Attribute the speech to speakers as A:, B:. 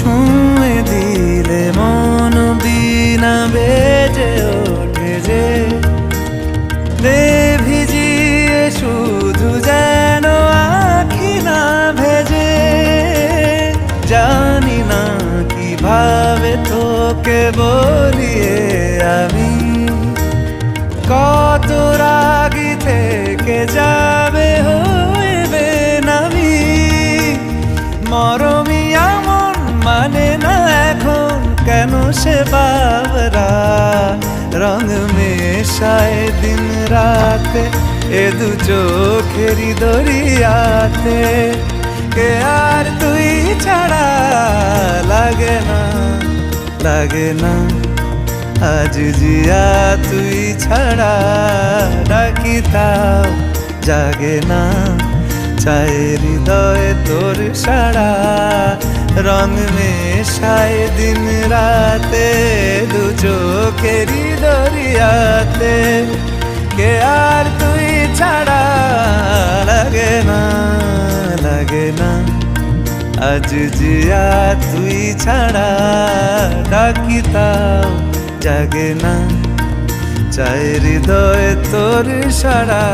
A: ছুঁয়ে দিলে মন বিনা বেজে ওঠে যে দে ভিজিয়ে শুধু যেন আখি না ভেজে। জানি না কিভাবে তোকে বলিয়ে আমি কত রাগি থেকে যাবে হইবে নামি। মরমি এমন মানে না এখন কেন সে বাবরা রং মেশায় দিন রাতে এ দু চোখেরি দরিয়াতে। কে আর তুই ছাড়া লাগে না লাগে না আজ জিয়া তুই ছাড়া ডাকি তাও জাগে না। চায় হৃদয় তোর সারা রং মেশায় দিন রাতে দু চোখেরি দরিয়াতে। কে আর তুই ছাড়া লাগে না লাগে না আজ জিয়া তুই ছাড়া ডাকি তাও জাগে না। চায় হৃদয় তোর সারা।